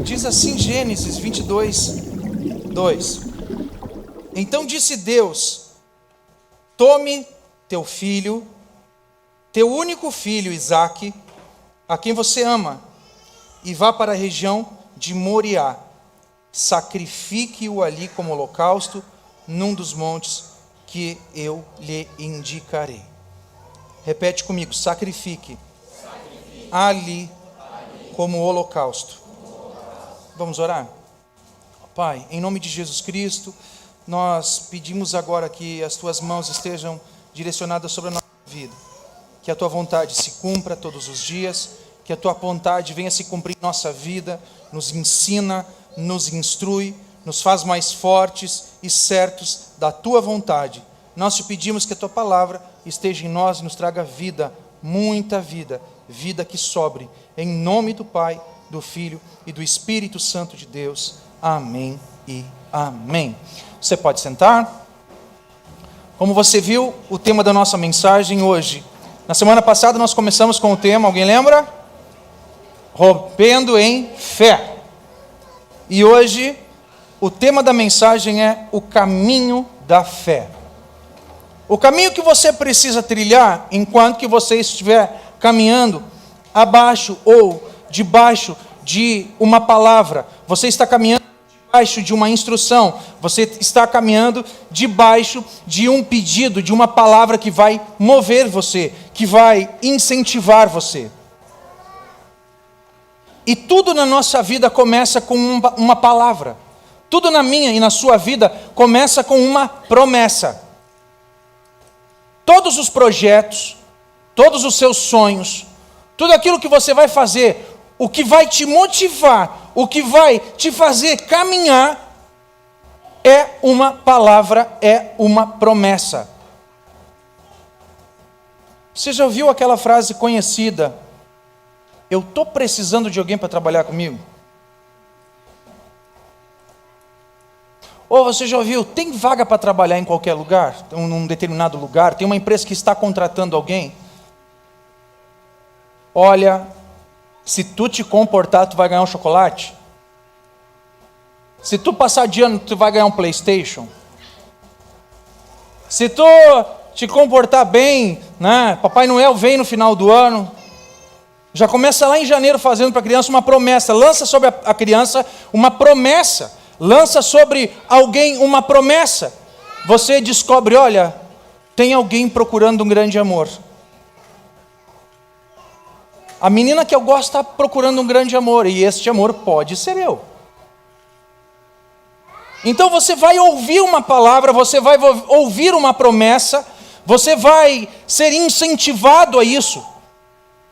Diz assim Gênesis 22, 2. Então disse Deus: tome teu filho, teu único filho Isaque, a quem você ama, e vá para a região de Moriá. Sacrifique-o ali como holocausto, num dos montes que eu lhe indicarei. Repete comigo: sacrifique ali como holocausto. Vamos orar? Pai, em nome de Jesus Cristo, nós pedimos agora que as tuas mãos estejam direcionadas sobre a nossa vida, que a tua vontade se cumpra todos os dias, que a tua vontade venha se cumprir em nossa vida, nos ensina, nos instrui, nos faz mais fortes e certos da tua vontade. Nós te pedimos que a tua palavra esteja em nós e nos traga vida, muita vida, vida que sobre, em nome do Pai, do Filho e do Espírito Santo de Deus. Amém e amém. Você pode sentar. Como você viu, o tema da nossa mensagem hoje. Na semana passada nós começamos com o tema, alguém lembra? Rompendo em fé. E hoje o tema da mensagem é o caminho da fé. O caminho que você precisa trilhar enquanto que você estiver caminhando abaixo ou debaixo de uma palavra. Você está caminhando debaixo de uma instrução. Você está caminhando debaixo de um pedido, de uma palavra que vai mover você, que vai incentivar você. E tudo na nossa vida começa com uma palavra. Tudo na minha e na sua vida começa com uma promessa. Todos os projetos, todos os seus sonhos, tudo aquilo que você vai fazer, o que vai te motivar, o que vai te fazer caminhar, é uma palavra, é uma promessa. Você já ouviu aquela frase conhecida: eu estou precisando de alguém para trabalhar comigo? Ou você já ouviu: tem vaga para trabalhar em qualquer lugar, num determinado lugar, tem uma empresa que está contratando alguém? Olha, se tu te comportar, tu vai ganhar um chocolate. Se tu passar de ano, tu vai ganhar um PlayStation. Se tu te comportar bem, né? Papai Noel vem no final do ano. Já começa lá em janeiro fazendo para a criança uma promessa. Lança sobre a criança uma promessa. Lança sobre alguém uma promessa. Você descobre: olha, tem alguém procurando um grande amor. A menina que eu gosto está procurando um grande amor, e este amor pode ser eu. Então você vai ouvir uma palavra, você vai ouvir uma promessa, você vai ser incentivado a isso.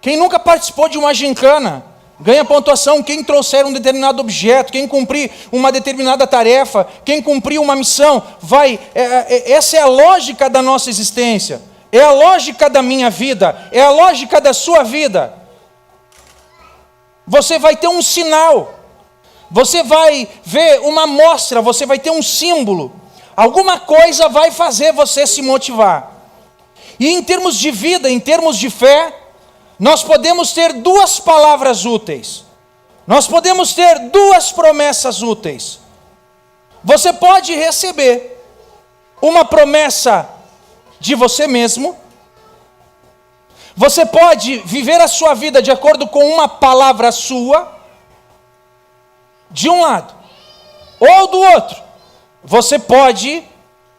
Quem nunca participou de uma gincana ganha pontuação. Quem trouxer um determinado objeto, quem cumprir uma determinada tarefa, quem cumprir uma missão, vai. Essa é a lógica da nossa existência, é a lógica da minha vida, é a lógica da sua vida. Você vai ter um sinal, você vai ver uma amostra, você vai ter um símbolo, alguma coisa vai fazer você se motivar. E em termos de vida, em termos de fé, nós podemos ter duas palavras úteis, nós podemos ter duas promessas úteis. Você pode receber uma promessa de você mesmo. Você pode viver a sua vida de acordo com uma palavra sua, de um lado, ou do outro. Você pode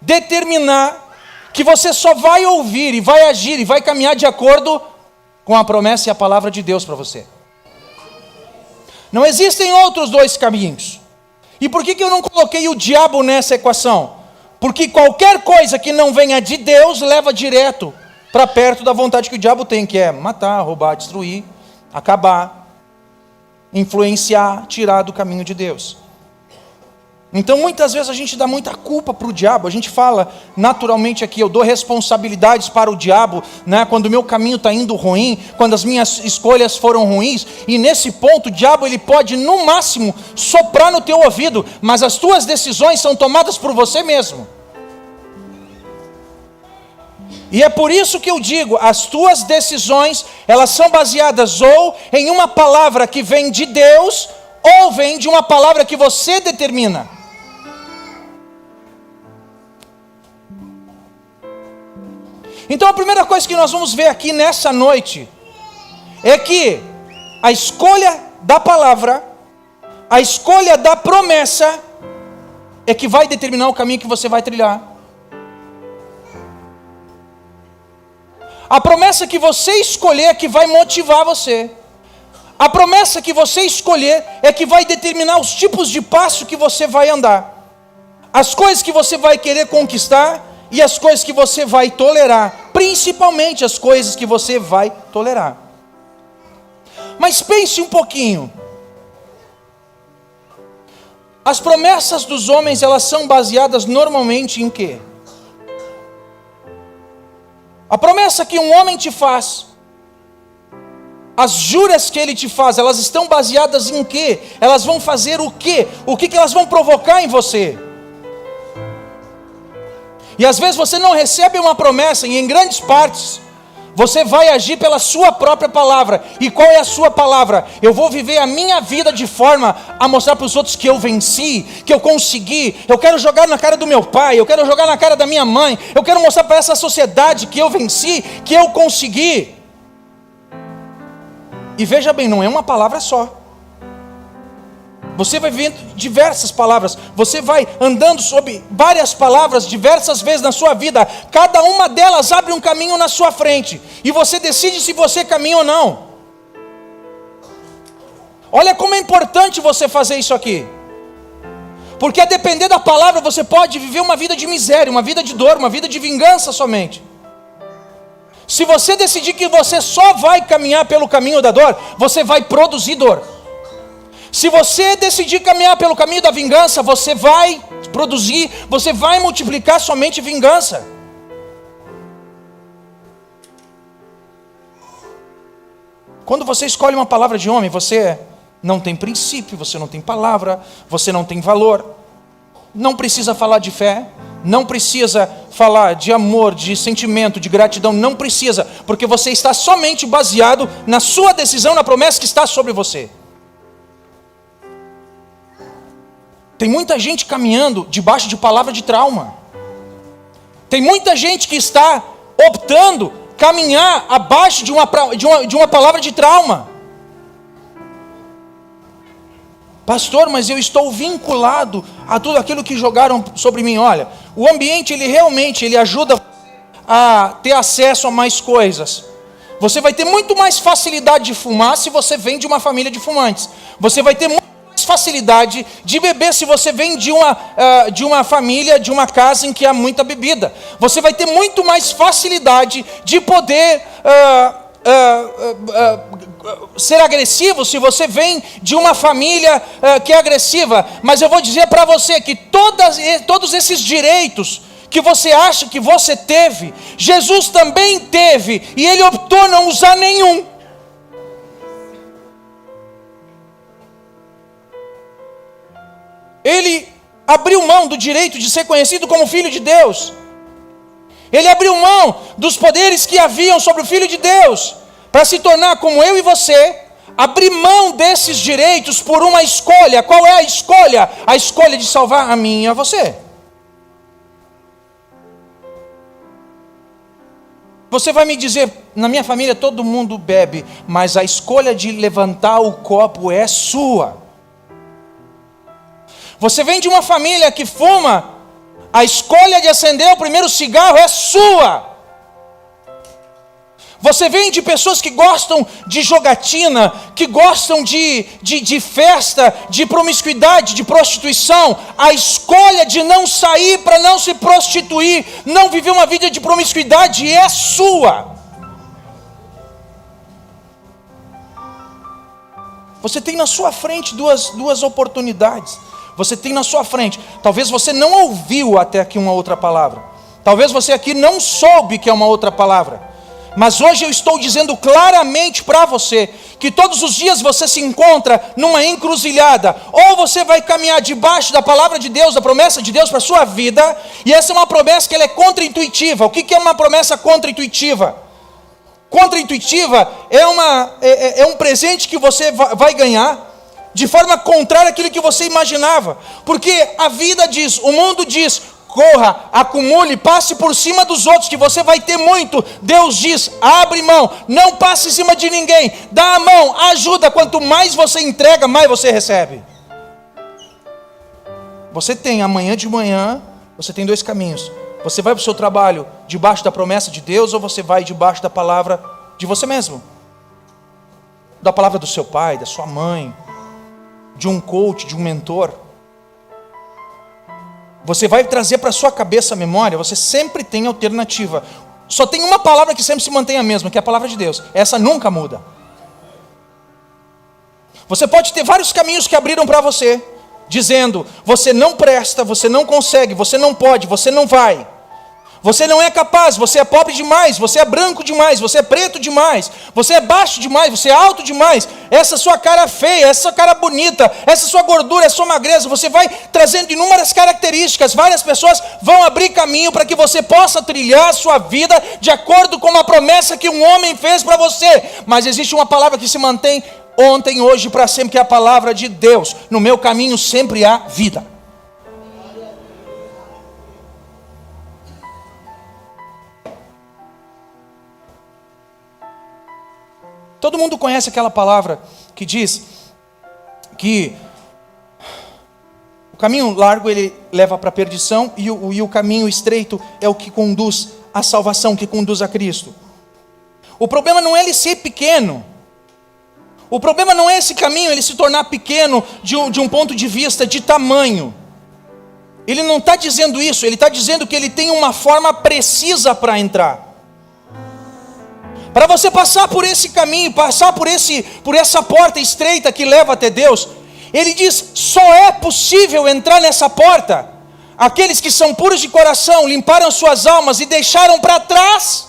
determinar que você só vai ouvir e vai agir e vai caminhar de acordo com a promessa e a palavra de Deus para você. Não existem outros dois caminhos. E por que eu não coloquei o diabo nessa equação? Porque qualquer coisa que não venha de Deus leva direto para perto da vontade que o diabo tem, que é matar, roubar, destruir, acabar, influenciar, tirar do caminho de Deus. Então muitas vezes a gente dá muita culpa para o diabo. A gente fala naturalmente aqui: eu dou responsabilidades para o diabo, né? Quando o meu caminho está indo ruim, quando as minhas escolhas foram ruins. E nesse ponto o diabo ele pode no máximo soprar no teu ouvido, mas as tuas decisões são tomadas por você mesmo. E é por isso que eu digo: as tuas decisões, elas são baseadas ou em uma palavra que vem de Deus, ou vem de uma palavra que você determina? Então a primeira coisa que nós vamos ver aqui nessa noite é que a escolha da palavra, a escolha da promessa é que vai determinar o caminho que você vai trilhar. A promessa que você escolher é que vai motivar você. A promessa que você escolher é que vai determinar os tipos de passo que você vai andar. As coisas que você vai querer conquistar e as coisas que você vai tolerar. Principalmente as coisas que você vai tolerar. Mas pense um pouquinho. As promessas dos homens, elas são baseadas normalmente em quê? A promessa que um homem te faz, as juras que ele te faz, elas estão baseadas em quê? Elas vão fazer o quê? O que elas vão provocar em você? E às vezes você não recebe uma promessa, e em grandes partes, você vai agir pela sua própria palavra. E qual é a sua palavra? Eu vou viver a minha vida de forma a mostrar para os outros que eu venci, que eu consegui. Eu quero jogar na cara do meu pai, eu quero jogar na cara da minha mãe. Eu quero mostrar para essa sociedade que eu venci, que eu consegui. E veja bem, não é uma palavra só. Você vai vendo diversas palavras. Você vai andando sobre várias palavras diversas vezes na sua vida. Cada uma delas abre um caminho na sua frente. E você decide se você caminha ou não. Olha como é importante você fazer isso aqui. Porque a depender da palavra você pode viver uma vida de miséria, uma vida de dor, uma vida de vingança somente. Se você decidir que você só vai caminhar pelo caminho da dor, você vai produzir dor. Se você decidir caminhar pelo caminho da vingança, você vai produzir, você vai multiplicar somente vingança. Quando você escolhe uma palavra de homem, você não tem princípio, você não tem palavra, você não tem valor. Não precisa falar de fé, não precisa falar de amor, de sentimento, de gratidão, não precisa, porque você está somente baseado na sua decisão, na promessa que está sobre você. Tem muita gente caminhando debaixo de palavra de trauma. Tem muita gente que está optando caminhar abaixo de uma palavra de trauma. Pastor, mas eu estou vinculado a tudo aquilo que jogaram sobre mim. Olha, o ambiente ele ajuda a ter acesso a mais coisas. Você vai ter muito mais facilidade de fumar se você vem de uma família de fumantes. Você vai ter muito facilidade de beber se você vem de uma família, de uma casa em que há muita bebida. Você vai ter muito mais facilidade de poder ser agressivo se você vem de uma família que é agressiva. Mas eu vou dizer para você que todos esses direitos que você acha que você teve, Jesus também teve, e ele optou não usar nenhum. Ele abriu mão do direito de ser conhecido como Filho de Deus. Ele abriu mão dos poderes que haviam sobre o Filho de Deus, para se tornar como eu e você, abrir mão desses direitos por uma escolha. Qual é a escolha? A escolha de salvar a mim e a você. Você vai me dizer, na minha família todo mundo bebe, mas a escolha de levantar o copo é sua. Você vem de uma família que fuma, a escolha de acender o primeiro cigarro é sua. Você vem de pessoas que gostam de jogatina, que gostam de festa, de promiscuidade, de prostituição. A escolha de não sair para não se prostituir, não viver uma vida de promiscuidade é sua. Você tem na sua frente duas oportunidades. Você tem na sua frente. Talvez você não ouviu até aqui uma outra palavra. Talvez você aqui não soube que é uma outra palavra. Mas hoje eu estou dizendo claramente para você que todos os dias você se encontra numa encruzilhada. Ou você vai caminhar debaixo da palavra de Deus, da promessa de Deus para a sua vida. E essa é uma promessa que ela é contra-intuitiva. O que é uma promessa contra-intuitiva? Contra-intuitiva é um presente que você vai ganhar. de forma contrária àquilo que você imaginava. Porque a vida diz, o mundo diz, corra, acumule, passe por cima dos outros, que você vai ter muito. Deus diz, abre mão, não passe em cima de ninguém, dá a mão, ajuda. Quanto mais você entrega, mais você recebe. Você tem amanhã de manhã, você tem dois caminhos. Você vai para o seu trabalho debaixo da promessa de Deus, ou você vai debaixo da palavra de você mesmo, da palavra do seu pai, da sua mãe, de um coach, de um mentor. Você vai trazer para a sua cabeça a memória, você sempre tem alternativa. Só tem uma palavra que sempre se mantém a mesma, que é a palavra de Deus. Essa nunca muda. Você pode ter vários caminhos que abriram para você, dizendo, você não presta, você não consegue, você não pode, você não vai. Você não é capaz, você é pobre demais, você é branco demais, você é preto demais, você é baixo demais, você é alto demais, essa sua cara feia, essa sua cara bonita, essa sua gordura, essa sua magreza, você vai trazendo inúmeras características, várias pessoas vão abrir caminho para que você possa trilhar a sua vida de acordo com uma promessa que um homem fez para você. Mas existe uma palavra que se mantém ontem, hoje e para sempre, que é a palavra de Deus. No meu caminho sempre há vida. Todo mundo conhece aquela palavra que diz que o caminho largo ele leva para a perdição e o caminho estreito é o que conduz à salvação, que conduz a Cristo. O problema não é ele ser pequeno. O problema não é esse caminho ele se tornar pequeno de um ponto de vista de tamanho. Ele não está dizendo isso, ele está dizendo que ele tem uma forma precisa para entrar. Para você passar por esse caminho, passar por essa porta estreita que leva até Deus, ele diz, só é possível entrar nessa porta aqueles que são puros de coração, limparam suas almas e deixaram para trás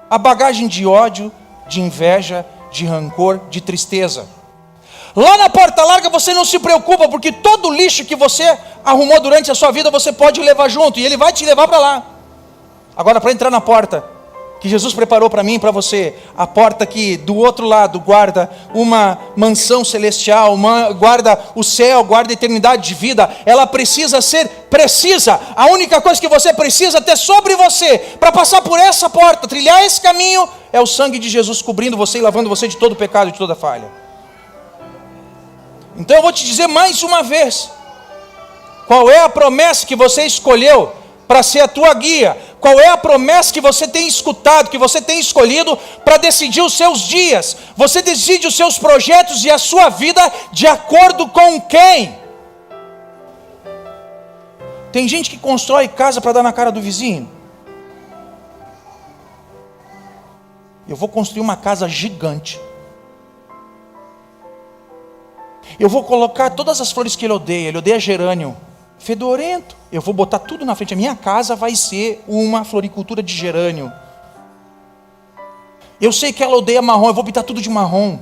a bagagem de ódio, de inveja, de rancor, de tristeza. Lá na porta larga você não se preocupa, porque todo o lixo que você arrumou durante a sua vida, você pode levar junto, e ele vai te levar para lá. Agora, para entrar na porta que Jesus preparou para mim e para você, a porta que do outro lado guarda uma mansão celestial, guarda o céu, guarda a eternidade de vida, ela precisa ser precisa. A única coisa que você precisa ter sobre você, para passar por essa porta, trilhar esse caminho, é o sangue de Jesus cobrindo você e lavando você de todo pecado e de toda falha. Então eu vou te dizer mais uma vez, qual é a promessa que você escolheu para ser a tua guia? Qual é a promessa que você tem escutado, que você tem escolhido para decidir os seus dias? Você decide os seus projetos e a sua vida de acordo com quem? Tem gente que constrói casa para dar na cara do vizinho. Eu vou construir uma casa gigante. Eu vou colocar todas as flores que ele odeia gerânio, fedorento. Eu vou botar tudo na frente. A minha casa vai ser uma floricultura de gerânio. Eu sei que ela odeia marrom, eu vou pintar tudo de marrom.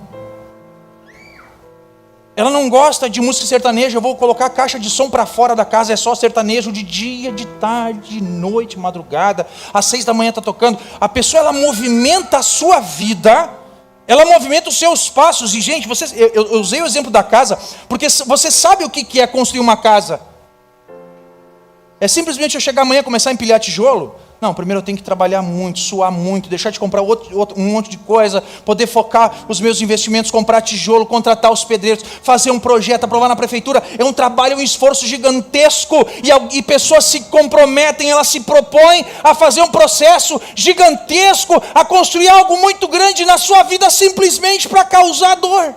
Ela não gosta de música sertaneja, eu vou colocar a caixa de som para fora da casa, é só sertanejo de dia, de tarde, de noite, madrugada, às 6 da manhã está tocando. A pessoa, ela movimenta a sua vida, ela movimenta os seus passos. E gente, eu usei o exemplo da casa, porque você sabe o que é construir uma casa. É simplesmente eu chegar amanhã e começar a empilhar tijolo? Não, primeiro eu tenho que trabalhar muito, suar muito, deixar de comprar um monte de coisa, poder focar os meus investimentos, comprar tijolo, contratar os pedreiros, fazer um projeto, aprovar na prefeitura. É um trabalho, um esforço gigantesco, e pessoas se comprometem, elas se propõem a fazer um processo gigantesco, a construir algo muito grande na sua vida, simplesmente para causar dor.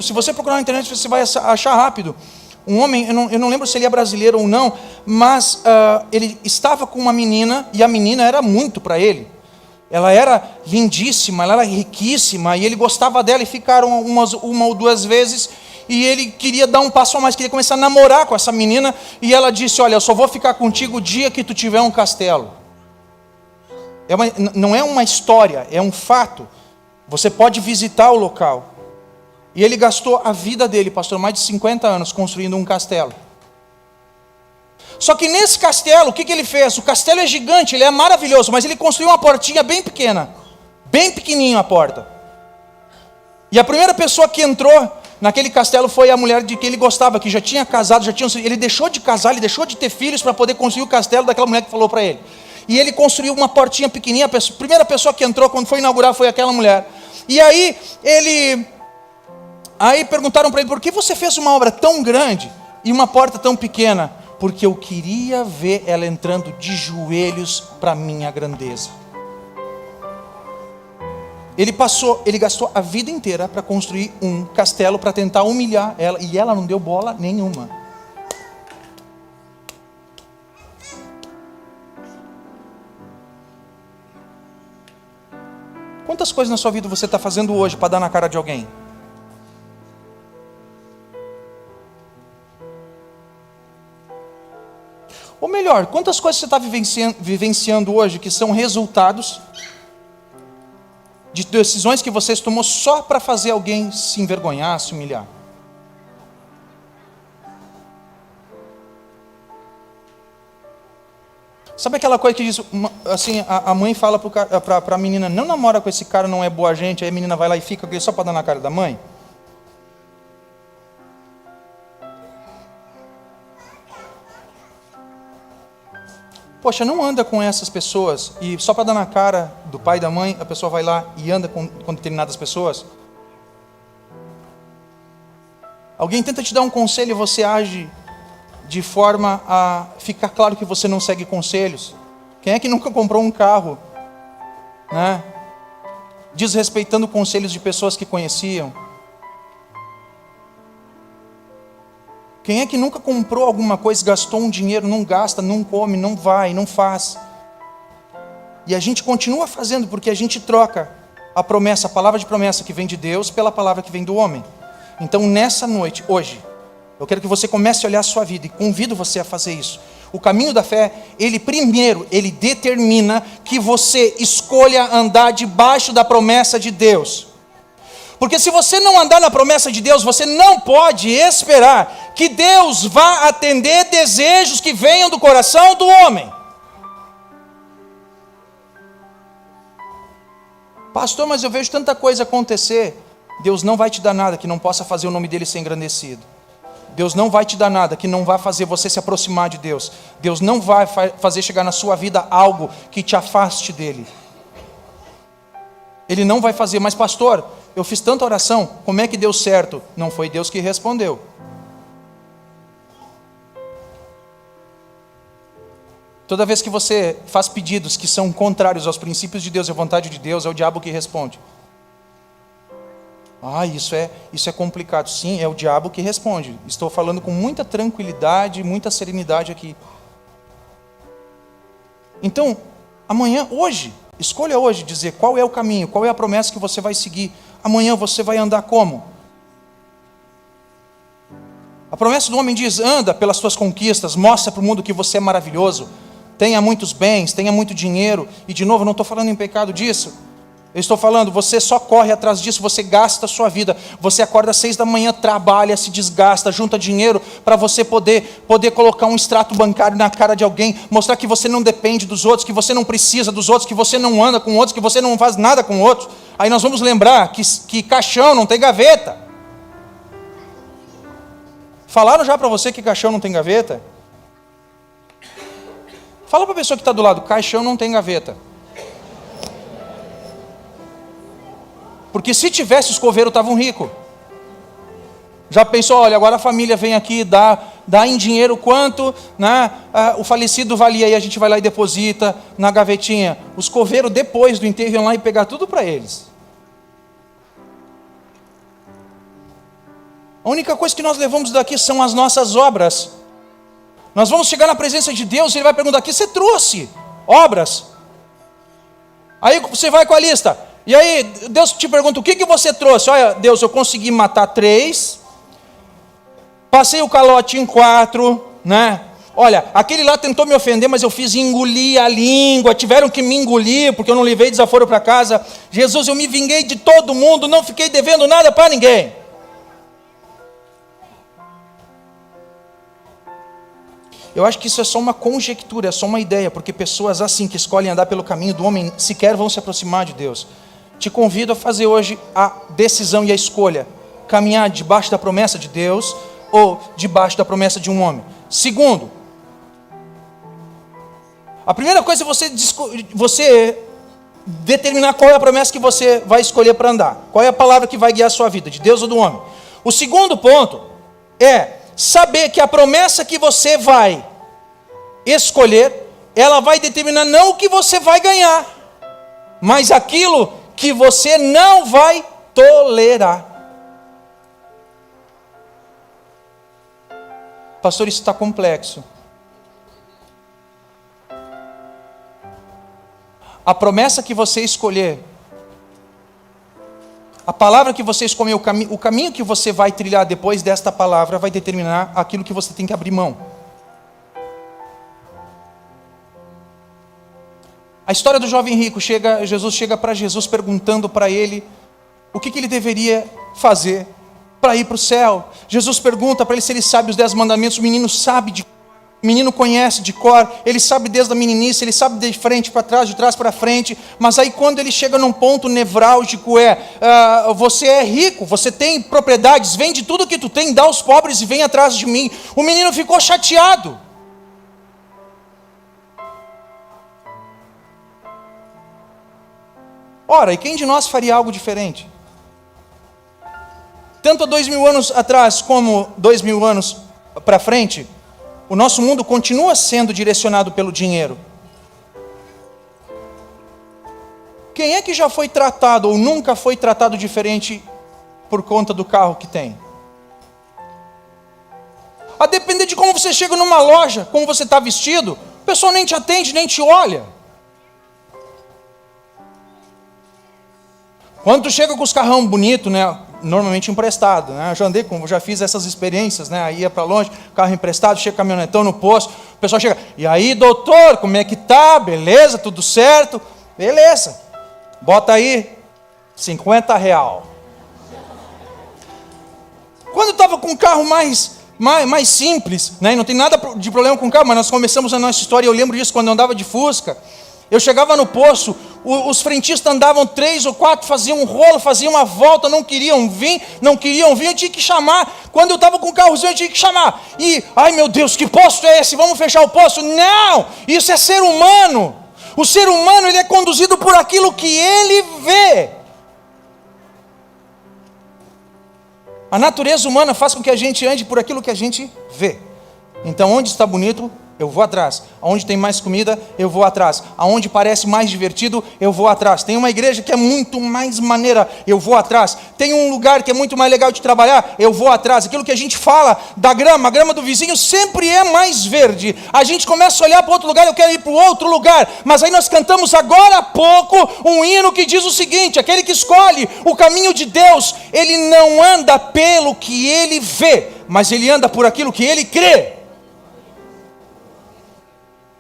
Se você procurar na internet, você vai achar rápido. Um homem, eu não lembro se ele é brasileiro ou não, mas ele estava com uma menina, e a menina era muito para ele. Ela era lindíssima, ela era riquíssima, e ele gostava dela, e ficaram uma ou duas vezes, e ele queria dar um passo a mais, queria começar a namorar com essa menina, e ela disse, olha, eu só vou ficar contigo o dia que tu tiver um castelo. Não é uma história, é um fato. Você pode visitar o local. E ele gastou a vida dele, pastor, mais de 50 anos construindo um castelo. Só que nesse castelo, o que ele fez? O castelo é gigante, ele é maravilhoso, mas ele construiu uma portinha bem pequena. Bem pequenininha a porta. E a primeira pessoa que entrou naquele castelo foi a mulher de que ele gostava, que já tinha casado, ele deixou de casar, ele deixou de ter filhos para poder construir o castelo daquela mulher que falou para ele. E ele construiu uma portinha pequenininha, a primeira pessoa que entrou quando foi inaugurar foi aquela mulher. E aí perguntaram para ele, por que você fez uma obra tão grande e uma porta tão pequena? Porque eu queria ver ela entrando de joelhos para a minha grandeza. Ele gastou a vida inteira para construir um castelo para tentar humilhar ela, e ela não deu bola nenhuma. Quantas coisas na sua vida você está fazendo hoje para dar na cara de alguém? Ou melhor, quantas coisas você está vivenciando hoje que são resultados de decisões que você tomou só para fazer alguém se envergonhar, se humilhar? Sabe aquela coisa que diz, assim, a mãe fala para a menina, não namora com esse cara, não é boa gente, aí a menina vai lá e fica com ele só para dar na cara da mãe? Poxa, não anda com essas pessoas e só para dar na cara do pai e da mãe, a pessoa vai lá e anda com determinadas pessoas? Alguém tenta te dar um conselho e você age de forma a ficar claro que você não segue conselhos. Quem é que nunca comprou um carro, né, desrespeitando conselhos de pessoas que conheciam? Quem é que nunca comprou alguma coisa, gastou um dinheiro, não gasta, não come, não vai, não faz? E a gente continua fazendo porque a gente troca a promessa, a palavra de promessa que vem de Deus pela palavra que vem do homem. Então nessa noite, hoje, eu quero que você comece a olhar a sua vida e convido você a fazer isso. O caminho da fé, ele determina que você escolha andar debaixo da promessa de Deus. Porque se você não andar na promessa de Deus, você não pode esperar que Deus vá atender desejos que venham do coração do homem. Pastor, mas eu vejo tanta coisa acontecer. Deus não vai te dar nada que não possa fazer o nome dele ser engrandecido. Deus não vai te dar nada que não vai fazer você se aproximar de Deus. Deus não vai fazer chegar na sua vida algo que te afaste dele. Ele não vai fazer, mas pastor, eu fiz tanta oração, como é que deu certo? Não foi Deus que respondeu. Toda vez que você faz pedidos que são contrários aos princípios de Deus e à vontade de Deus, é o diabo que responde. Isso é complicado. Sim, é o diabo que responde. Estou falando com muita tranquilidade, muita serenidade aqui. Então, amanhã, hoje, escolha hoje dizer qual é o caminho, qual é a promessa que você vai seguir. Amanhã você vai andar como? A promessa do homem diz, anda pelas tuas conquistas, mostra para o mundo que você é maravilhoso, tenha muitos bens, tenha muito dinheiro. E de novo, não estou falando em pecado disso. Eu estou falando, você só corre atrás disso, você gasta a sua vida. Você acorda às 6 da manhã, trabalha, se desgasta, junta dinheiro para você poder colocar um extrato bancário na cara de alguém, mostrar que você não depende dos outros, que você não precisa dos outros, que você não anda com outros, que você não faz nada com outros. Aí nós vamos lembrar que caixão não tem gaveta. Falaram já para você que caixão não tem gaveta? Fala para a pessoa que está do lado, caixão não tem gaveta. Porque se tivesse, os coveiros estavam ricos. Já pensou, olha, agora a família vem aqui, dá em dinheiro quanto, né, o falecido valia, e a gente vai lá e deposita na gavetinha. Os coveiros, depois do enterro, iam lá e pegar tudo para eles. A única coisa que nós levamos daqui são as nossas obras. Nós vamos chegar na presença de Deus e Ele vai perguntar, o que você trouxe? Obras. Aí você vai com a lista. E aí, Deus te pergunta, o que você trouxe? Olha, Deus, eu consegui matar 3, passei o calote em 4, né? Olha, aquele lá tentou me ofender, mas eu fiz engolir a língua, tiveram que me engolir, porque eu não levei desaforo para casa. Jesus, eu me vinguei de todo mundo, não fiquei devendo nada para Eu acho que isso é só uma conjectura, é só uma ideia, porque pessoas assim que escolhem andar pelo caminho do homem sequer vão se aproximar de Deus. Te convido a fazer hoje a decisão e a escolha: caminhar debaixo da promessa de Deus ou debaixo da promessa de um homem. Segundo, a primeira coisa é você determinar qual é a promessa que você vai escolher para andar. Qual é a palavra que vai guiar a sua vida, de Deus ou do homem. O segundo ponto é saber que a promessa que você vai escolher, ela vai determinar não o que você vai ganhar, mas aquilo que você não vai tolerar. Pastor, isso está complexo. A promessa que você escolher, a palavra que você escolher, o caminho que você vai trilhar depois desta palavra vai determinar aquilo que você tem que abrir mão. A história do jovem rico, Jesus chega para Jesus perguntando para ele o que ele deveria fazer para ir para o céu. Jesus pergunta para ele se ele sabe os 10 mandamentos. O menino sabe, o menino conhece de cor, ele sabe desde a meninice, ele sabe de frente para trás, de trás para frente. Mas aí quando ele chega num ponto nevrálgico você é rico, você tem propriedades, vende tudo que tu tem, dá aos pobres e vem atrás de mim. O menino ficou chateado. Ora, e quem de nós faria algo diferente? Tanto há 2000 anos atrás como 2000 anos para frente, o nosso mundo continua sendo direcionado pelo dinheiro. Quem é que já foi tratado ou nunca foi tratado diferente por conta do carro que tem? A depender de como você chega numa loja, como você está vestido, o pessoal nem te atende, nem te olha. Quando tu chega com os carrão bonito, né, normalmente emprestado, né, já fiz essas experiências, né, aí ia para longe, carro emprestado, chega caminhonetão no posto, o pessoal chega, e aí doutor, como é que tá? Beleza? Tudo certo? Beleza, bota aí R$50. Quando eu estava com um carro mais simples, né, não tem nada de problema com o carro, mas nós começamos a nossa história, eu lembro disso quando eu andava de Fusca. Eu chegava no posto, os frentistas andavam 3 ou 4, faziam um rolo, faziam uma volta, não queriam vir, eu tinha que chamar. Quando eu estava com o carrozinho, eu tinha que chamar. E, ai meu Deus, que posto é esse? Vamos fechar o posto? Não, isso é ser humano. O ser humano, ele é conduzido por aquilo que ele vê. A natureza humana faz com que a gente ande por aquilo que a gente vê. Então, onde está bonito, eu vou atrás. Aonde tem mais comida, eu vou atrás. Aonde parece mais divertido, eu vou atrás. Tem uma igreja que é muito mais maneira, eu vou atrás. Tem um lugar que é muito mais legal de trabalhar, eu vou atrás. Aquilo que a gente fala da grama, a grama do vizinho sempre é mais verde. A gente começa a olhar para outro lugar, eu quero ir para o outro lugar. Mas aí nós cantamos agora há pouco um hino que diz o seguinte: aquele que escolhe o caminho de Deus, ele não anda pelo que ele vê, mas ele anda por aquilo que ele crê.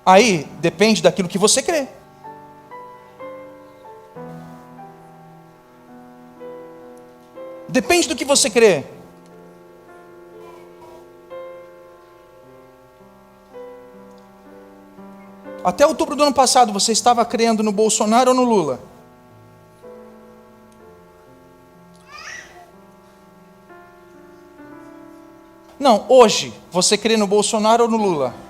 Aí, depende daquilo que você crê. Depende do que você crê. Até outubro do ano passado, você estava crendo no Bolsonaro ou no Lula? Não, hoje, você crê no Bolsonaro ou no Lula?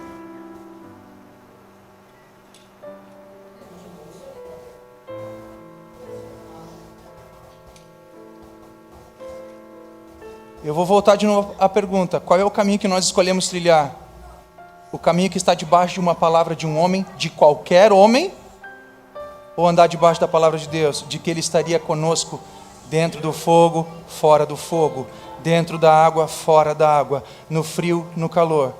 Eu vou voltar de novo à pergunta: qual é o caminho que nós escolhemos trilhar? O caminho que está debaixo de uma palavra de um homem, de qualquer homem? Ou andar debaixo da palavra de Deus, de que Ele estaria conosco dentro do fogo, fora do fogo, dentro da água, fora da água, no frio, no calor?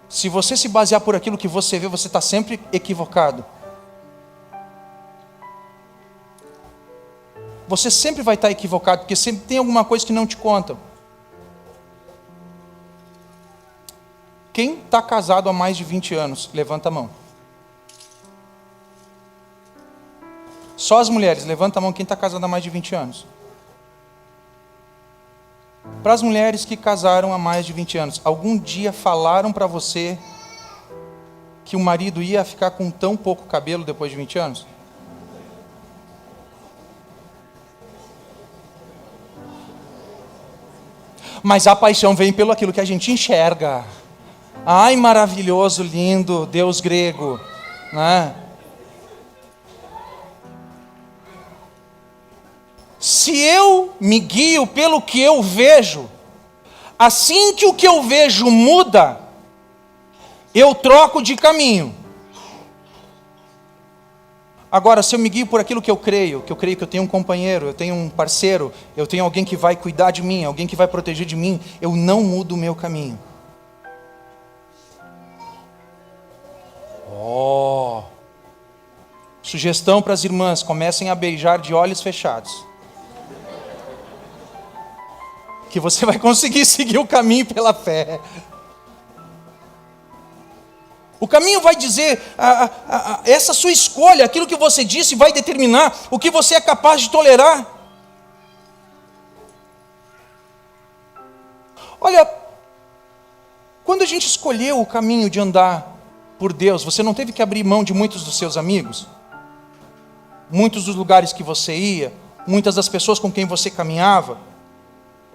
Se você se basear por aquilo que você vê, você está sempre equivocado. Você sempre vai estar equivocado, porque sempre tem alguma coisa que não te contam. Quem está casado há mais de 20 anos? Levanta a mão. Só as mulheres, levanta a mão quem está casado há mais de 20 anos. Para as mulheres que casaram há mais de 20 anos, algum dia falaram para você que o marido ia ficar com tão pouco cabelo depois de 20 anos? Mas a paixão vem pelo aquilo que a gente enxerga. Ai, maravilhoso, lindo, Deus grego, né? Se eu me guio pelo que eu vejo, assim que o que eu vejo muda, eu troco de caminho. Agora, se eu me guio por aquilo que eu creio que eu tenho um companheiro, eu tenho um parceiro, eu tenho alguém que vai cuidar de mim, alguém que vai proteger de mim, eu não mudo o meu caminho. Sugestão para as irmãs: comecem a beijar de olhos fechados, que você vai conseguir seguir o caminho pela fé. O caminho vai dizer, essa sua escolha, aquilo que você disse, vai determinar o que você é capaz de tolerar. Olha, quando a gente escolheu o caminho de andar por Deus, você não teve que abrir mão de muitos dos seus amigos? Muitos dos lugares que você ia, muitas das pessoas com quem você caminhava?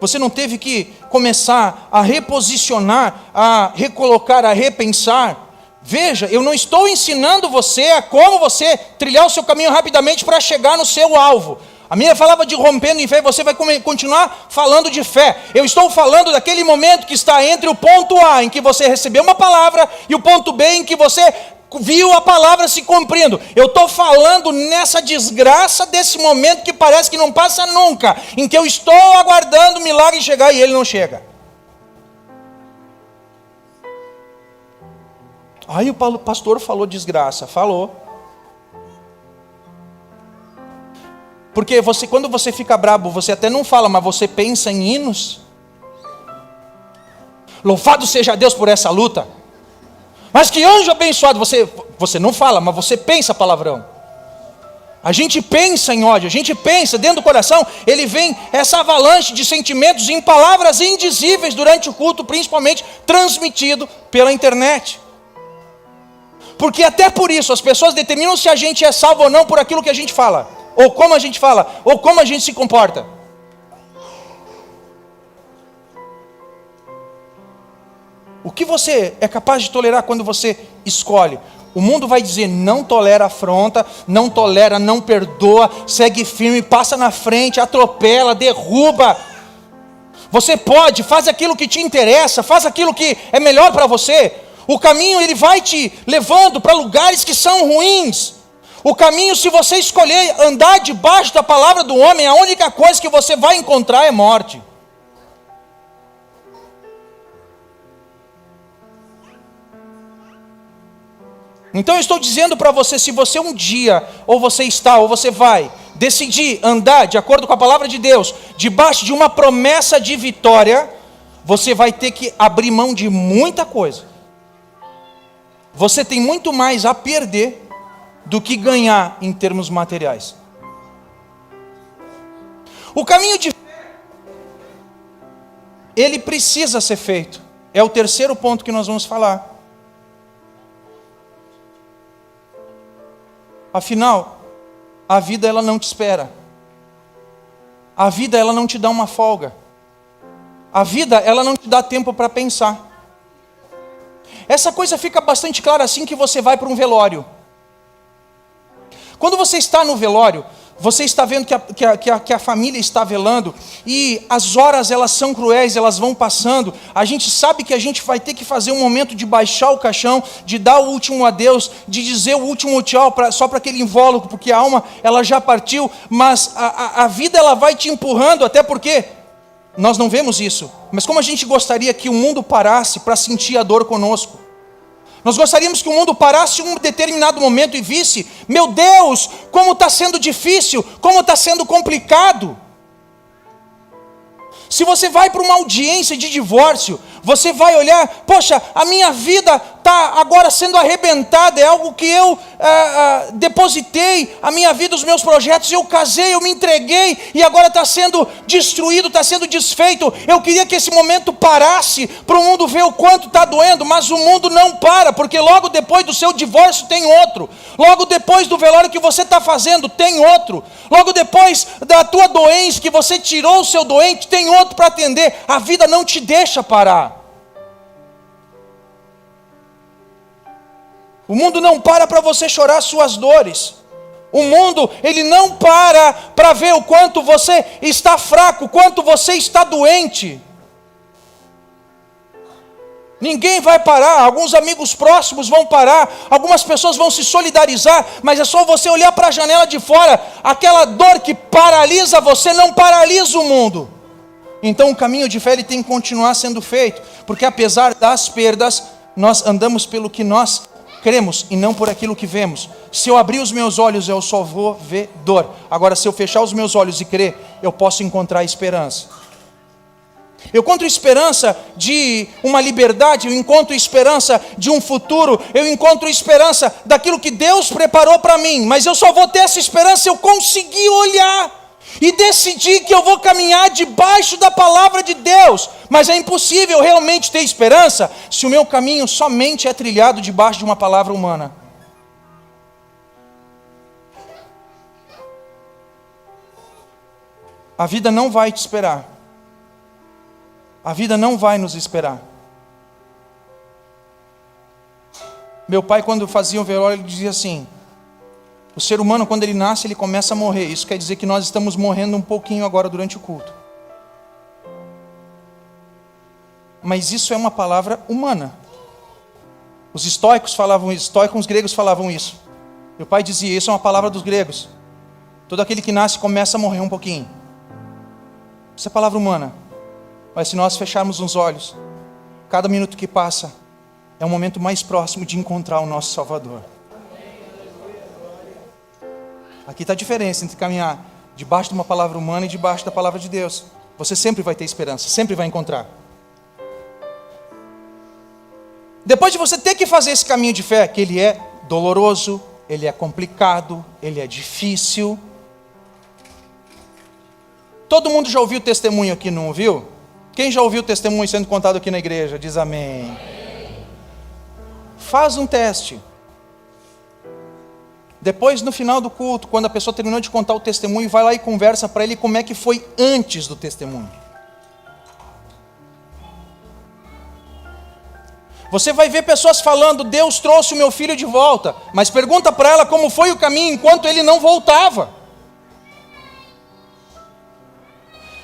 Você não teve que começar a reposicionar, a recolocar, a repensar? Veja, eu não estou ensinando você a como você trilhar o seu caminho rapidamente para chegar no seu alvo. A minha falava de rompendo em fé, você vai continuar falando de fé. Eu estou falando daquele momento que está entre o ponto A, em que você recebeu uma palavra, e o ponto B, em que você viu a palavra se cumprindo. Eu estou falando nessa desgraça desse momento que parece que não passa nunca, em que eu estou aguardando o milagre chegar e ele não chega. Aí o pastor falou desgraça. Falou. Porque quando você fica brabo, você até não fala, mas você pensa em hinos. Louvado seja Deus por essa luta. Mas que anjo abençoado. Você não fala, mas você pensa palavrão. A gente pensa em ódio, a gente pensa dentro do coração, ele vem essa avalanche de sentimentos em palavras indizíveis durante o culto, principalmente transmitido pela internet. Porque até por isso as pessoas determinam se a gente é salvo ou não por aquilo que a gente fala, ou como a gente fala, ou como a gente se comporta. O que você é capaz de tolerar quando você escolhe? O mundo vai dizer: não tolera afronta, não tolera, não perdoa, segue firme, passa na frente, atropela, derruba. Você pode, faz aquilo que te interessa, faz aquilo que é melhor para você. O caminho, ele vai te levando para lugares que são ruins. O caminho, se você escolher andar debaixo da palavra do homem, a única coisa que você vai encontrar é morte. Então eu estou dizendo para você, se você um dia, ou você está, ou você vai decidir andar de acordo com a palavra de Deus, debaixo de uma promessa de vitória, você vai ter que abrir mão de muita coisa. Você tem muito mais a perder do que ganhar em termos materiais. O caminho de fé, ele precisa ser feito. É o terceiro ponto que nós vamos falar. Afinal, a vida ela não te espera. A vida ela não te dá uma folga. A vida ela não te dá tempo para pensar. Essa coisa fica bastante clara assim que você vai para um velório. Quando você está no velório, você está vendo que a família está velando, e as horas elas são cruéis, elas vão passando. A gente sabe que a gente vai ter que fazer um momento de baixar o caixão, de dar o último adeus, de dizer o último tchau só para aquele invólucro, porque a alma ela já partiu, mas a vida ela vai te empurrando, até porque nós não vemos isso. Mas como a gente gostaria que o mundo parasse para sentir a dor conosco. Nós gostaríamos que o mundo parasse em um determinado momento e visse: meu Deus, como está sendo difícil, como está sendo complicado. Se você vai para uma audiência de divórcio, você vai olhar: poxa, a minha vida está agora sendo arrebentada, é algo que eu depositei a minha vida, os meus projetos, eu casei, eu me entreguei, e agora está sendo destruído, está sendo desfeito. Eu queria que esse momento parasse, para o mundo ver o quanto está doendo, mas o mundo não para, porque logo depois do seu divórcio tem outro, logo depois do velório que você está fazendo, tem outro, logo depois da tua doença, que você tirou o seu doente, tem outro para atender. A vida não te deixa parar. O mundo não para você chorar suas dores. O mundo, ele não para ver o quanto você está fraco, o quanto você está doente. Ninguém vai parar, alguns amigos próximos vão parar, algumas pessoas vão se solidarizar, mas é só você olhar para a janela de fora, aquela dor que paralisa você, não paralisa o mundo. Então o caminho de fé ele tem que continuar sendo feito, porque apesar das perdas, nós andamos pelo que nós cremos e não por aquilo que vemos. Se eu abrir os meus olhos, eu só vou ver dor. Agora, se eu fechar os meus olhos e crer, eu posso encontrar esperança. Eu encontro esperança de uma liberdade, eu encontro esperança de um futuro, eu encontro esperança daquilo que Deus preparou para mim, mas eu só vou ter essa esperança se eu conseguir olhar e decidir que eu vou caminhar debaixo da palavra de Deus. Mas é impossível realmente ter esperança se o meu caminho somente é trilhado debaixo de uma palavra humana. A vida não vai te esperar. A vida não vai nos esperar. Meu pai, quando fazia o velório, ele dizia assim: o ser humano, quando ele nasce, ele começa a morrer. Isso quer dizer que nós estamos morrendo um pouquinho agora durante o culto. Mas isso é uma palavra humana. Os estoicos falavam isso, os gregos falavam isso. Meu pai dizia, isso é uma palavra dos gregos. Todo aquele que nasce começa a morrer um pouquinho. Isso é palavra humana. Mas se nós fecharmos os olhos, cada minuto que passa é um momento mais próximo de encontrar o nosso Salvador. Aqui está a diferença entre caminhar debaixo de uma palavra humana e debaixo da palavra de Deus. Você sempre vai ter esperança, sempre vai encontrar. Depois de você ter que fazer esse caminho de fé, que ele é doloroso, ele é complicado, ele é difícil. Todo mundo já ouviu o testemunho aqui, não ouviu? Quem já ouviu o testemunho sendo contado aqui na igreja? Diz amém. Faz um teste. Depois, no final do culto, quando a pessoa terminou de contar o testemunho, vai lá e conversa para ele como é que foi antes do testemunho. Você vai ver pessoas falando, Deus trouxe o meu filho de volta, mas pergunta para ela como foi o caminho enquanto ele não voltava.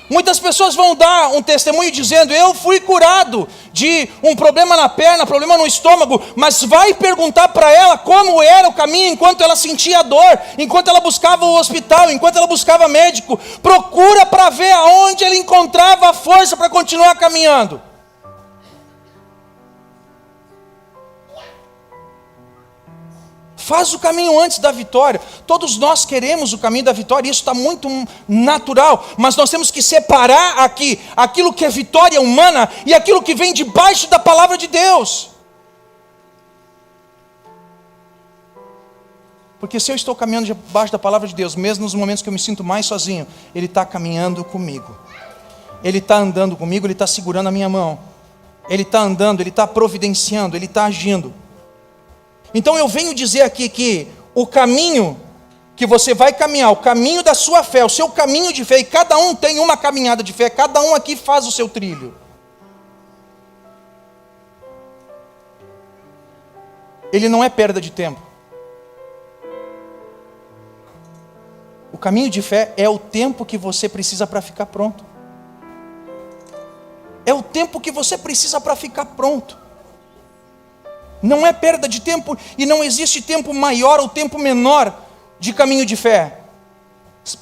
Muitas pessoas vão dar um testemunho dizendo, eu fui curado de um problema na perna, problema no estômago, mas vai perguntar para ela como era o caminho enquanto ela sentia dor, enquanto ela buscava o hospital, enquanto ela buscava médico. Procura para ver aonde ela encontrava a força para continuar caminhando. Faz o caminho antes da vitória. Todos nós queremos o caminho da vitória, e isso está muito natural, mas nós temos que separar aqui aquilo que é vitória humana e aquilo que vem debaixo da palavra de Deus. Porque se eu estou caminhando debaixo da palavra de Deus, mesmo nos momentos que eu me sinto mais sozinho, Ele está caminhando comigo, Ele está andando comigo, Ele está segurando a minha mão, Ele está andando, Ele está providenciando, Ele está agindo. Então eu venho dizer aqui que o caminho que você vai caminhar, o caminho da sua fé, o seu caminho de fé, e cada um tem uma caminhada de fé, cada um aqui faz o seu trilho. Ele não é perda de tempo. O caminho de fé é o tempo que você precisa para ficar pronto. É o tempo que você precisa para ficar pronto. Não é perda de tempo, e não existe tempo maior ou tempo menor de caminho de fé.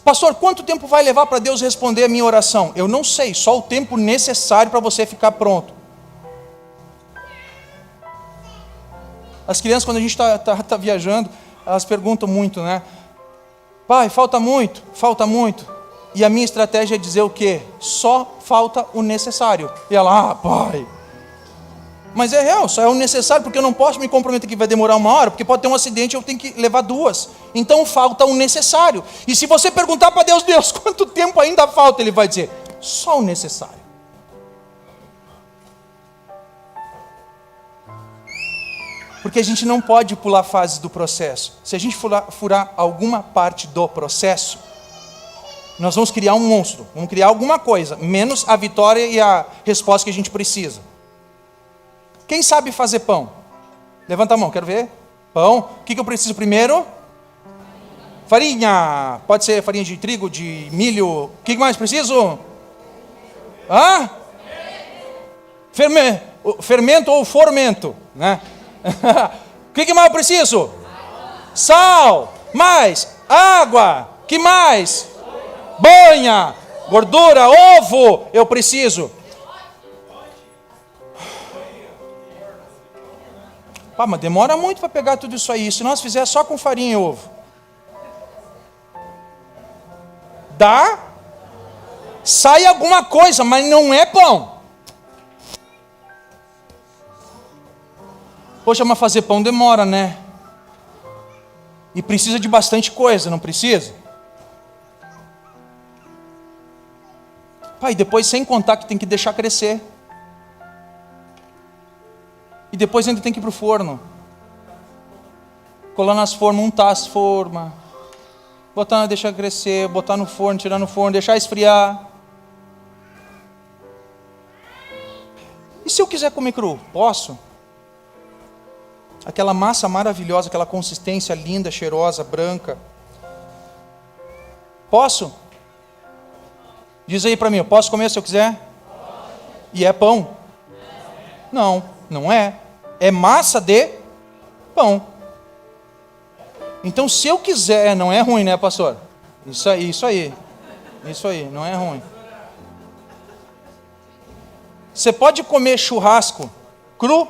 Pastor, quanto tempo vai levar para Deus responder a minha oração? Eu não sei, só o tempo necessário para você ficar pronto. As crianças, quando a gente está viajando, elas perguntam muito, né? Pai, falta muito, falta muito. E a minha estratégia é dizer o quê? Só falta o necessário. E ela, pai... Mas é real, só é o necessário, porque eu não posso me comprometer que vai demorar 1 hora, porque pode ter um acidente e eu tenho que levar 2. Então falta o necessário. E se você perguntar para Deus, Deus, quanto tempo ainda falta? Ele vai dizer, só o necessário. Porque a gente não pode pular fases do processo. Se a gente furar alguma parte do processo, nós vamos criar um monstro, vamos criar alguma coisa, menos a vitória e a resposta que a gente precisa. Quem sabe fazer pão? Levanta a mão, quero ver. Pão. O que eu preciso primeiro? Farinha. Pode ser farinha de trigo, de milho. O que mais preciso? Hã? Fermento ou formento, né? O que mais eu preciso? Sal. Mais. Água. Que mais? Banha. Gordura. Ovo. Eu preciso. Pá, mas demora muito para pegar tudo isso aí. Se nós fizer só com farinha e ovo. Dá. Sai alguma coisa, mas não é pão. Poxa, mas fazer pão demora, né? E precisa de bastante coisa, não precisa? Pai, depois sem contar que tem que deixar crescer. E depois ainda tem que ir para o forno. Colar nas formas, untar as formas. Botar, deixar crescer, botar no forno, tirar no forno, deixar esfriar. E se eu quiser comer cru? Posso? Aquela massa maravilhosa, aquela consistência linda, cheirosa, branca. Posso? Diz aí para mim, eu posso comer se eu quiser? E é pão? Não, não é. É massa de pão. Então se eu quiser, não é ruim, né, pastor? Isso aí, não é ruim. Você pode comer churrasco cru?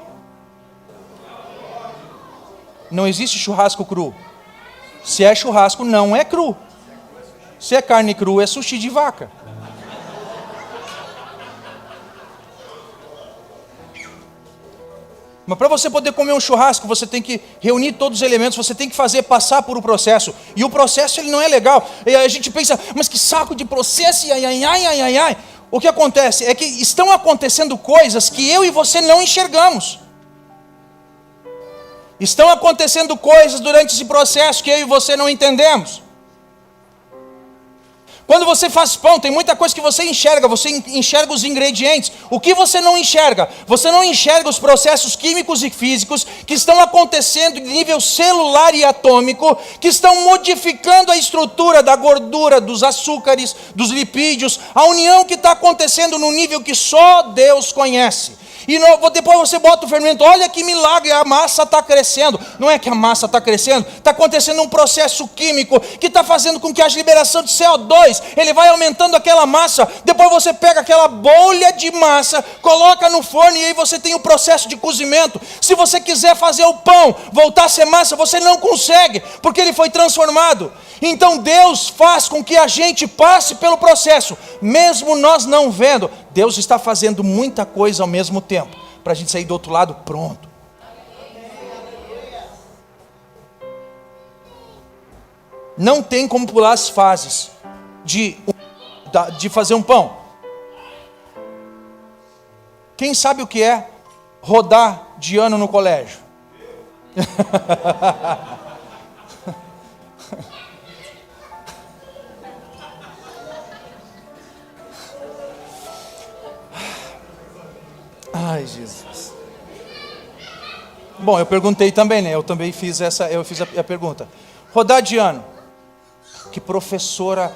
Não existe churrasco cru. Se é churrasco, não é cru. Se é carne crua, é sushi de vaca. Mas para você poder comer um churrasco, você tem que reunir todos os elementos, você tem que fazer passar por um processo. E o processo ele não é legal. E a gente pensa, mas que saco de processo, ai. O que acontece é que estão acontecendo coisas que eu e você não enxergamos. Estão acontecendo coisas durante esse processo que eu e você não entendemos. Quando você faz pão, tem muita coisa que você enxerga os ingredientes. O que você não enxerga? Você não enxerga os processos químicos e físicos que estão acontecendo em nível celular e atômico, que estão modificando a estrutura da gordura, dos açúcares, dos lipídios, a união que está acontecendo no nível que só Deus conhece. E depois você bota o fermento, olha que milagre, a massa está crescendo. Não é que a massa está crescendo, está acontecendo um processo químico que está fazendo com que haja liberação de CO2, ele vai aumentando aquela massa, depois você pega aquela bolha de massa, coloca no forno e aí você tem o processo de cozimento. Se você quiser fazer o pão voltar a ser massa, você não consegue, porque ele foi transformado. Então Deus faz com que a gente passe pelo processo, mesmo nós não vendo. Deus está fazendo muita coisa ao mesmo tempo, para a gente sair do outro lado pronto. Não tem como pular as fases de fazer um pão. Quem sabe o que é rodar de ano no colégio? Ai, Jesus. Bom, eu perguntei também, né? Eu também fiz a pergunta. Rodar de ano. Que professora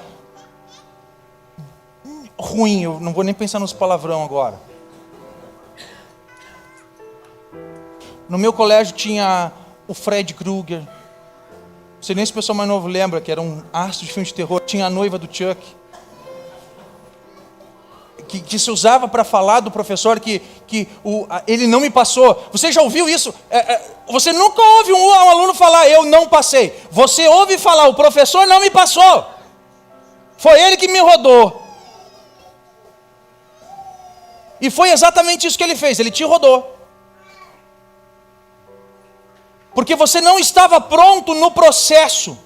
ruim, eu não vou nem pensar nos palavrão agora. No meu colégio tinha o Fred Krueger. Não sei nem se o pessoal mais novo lembra, que era um astro de filme de terror. Tinha a noiva do Chuck. Que se usava para falar do professor que ele não me passou. Você já ouviu isso? Você nunca ouve um aluno falar, eu não passei. Você ouve falar, o professor não me passou. Foi ele que me rodou. E foi exatamente isso que ele fez, ele te rodou. Porque você não estava pronto no processo,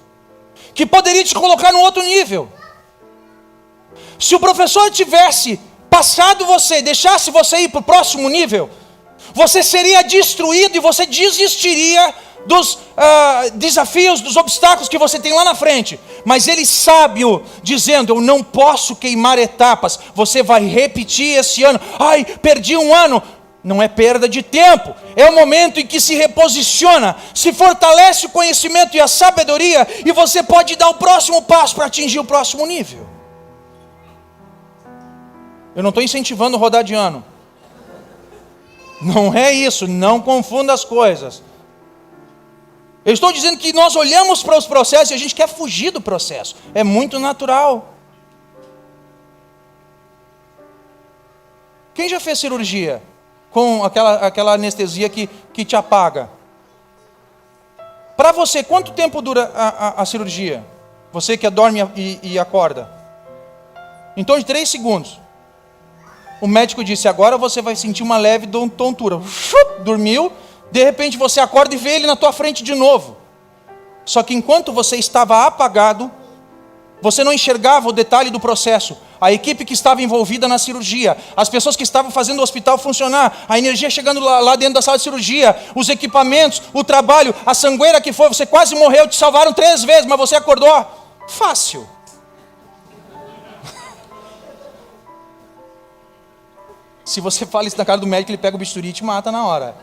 que poderia te colocar no outro nível. Se o professor tivesse passado você, deixasse você ir para o próximo nível, você seria destruído e você desistiria dos desafios, dos obstáculos que você tem lá na frente. Mas ele sábio, dizendo, eu não posso queimar etapas, você vai repetir esse ano. Ai, perdi um ano. Não é perda de tempo, é o momento em que se reposiciona, se fortalece o conhecimento e a sabedoria, e você pode dar o próximo passo para atingir o próximo nível. Eu não estou incentivando a rodar de ano. Não é isso, não confunda as coisas. Eu estou dizendo que nós olhamos para os processos e a gente quer fugir do processo. É muito natural. Quem já fez cirurgia com aquela anestesia que te apaga? Para você, quanto tempo dura a cirurgia? Você que dorme e acorda. Em torno de 3 segundos. O médico disse, agora você vai sentir uma leve tontura. Dormiu, de repente você acorda e vê ele na tua frente de novo. Só que enquanto você estava apagado, você não enxergava o detalhe do processo. A equipe que estava envolvida na cirurgia, as pessoas que estavam fazendo o hospital funcionar, a energia chegando lá dentro da sala de cirurgia, os equipamentos, o trabalho, a sangueira que foi, você quase morreu, te salvaram 3 vezes, mas você acordou fácil. Se você fala isso na cara do médico, ele pega o bisturi e te mata na hora.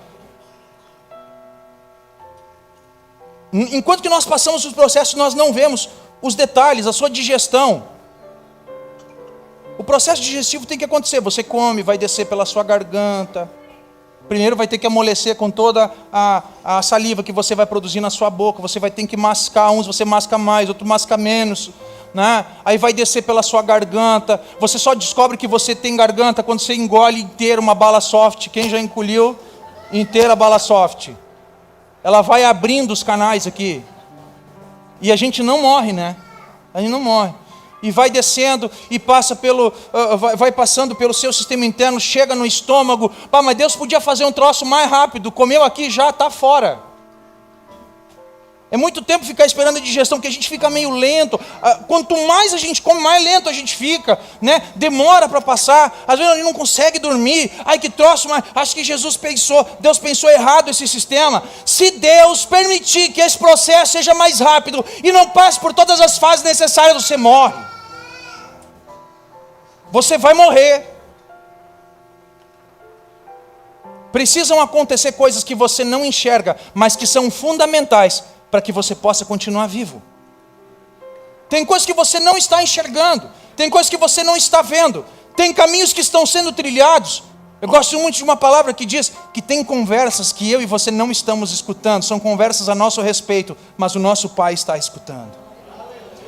Enquanto que nós passamos os processos, nós não vemos os detalhes, a sua digestão. O processo digestivo tem que acontecer. Você come, vai descer pela sua garganta. Primeiro vai ter que amolecer com toda a saliva que você vai produzir na sua boca. Você vai ter que mascar, uns você masca mais, outro masca menos. Né? Aí vai descer pela sua garganta. Você só descobre que você tem garganta quando você engole inteira uma bala soft. Quem já engoliu inteira a bala soft? Ela vai abrindo os canais aqui. E a gente não morre, né? A gente não morre. E vai descendo e passa vai passando pelo seu sistema interno, chega no estômago. Pá, mas Deus podia fazer um troço mais rápido. Comeu aqui, já está fora. É muito tempo ficar esperando a digestão, porque a gente fica meio lento. Quanto mais a gente come, mais lento a gente fica, né? Demora para passar. Às vezes a gente não consegue dormir. Ai, que troço, mas acho que Deus pensou errado esse sistema. Se Deus permitir que esse processo seja mais rápido e não passe por todas as fases necessárias, você morre. Você vai morrer. Precisam acontecer coisas que você não enxerga, mas que são fundamentais para que você possa continuar vivo. Tem coisas que você não está enxergando, tem coisas que você não está vendo, tem caminhos que estão sendo trilhados. Eu gosto muito de uma palavra que diz que tem conversas que eu e você não estamos escutando, são conversas a nosso respeito, mas o nosso Pai está escutando.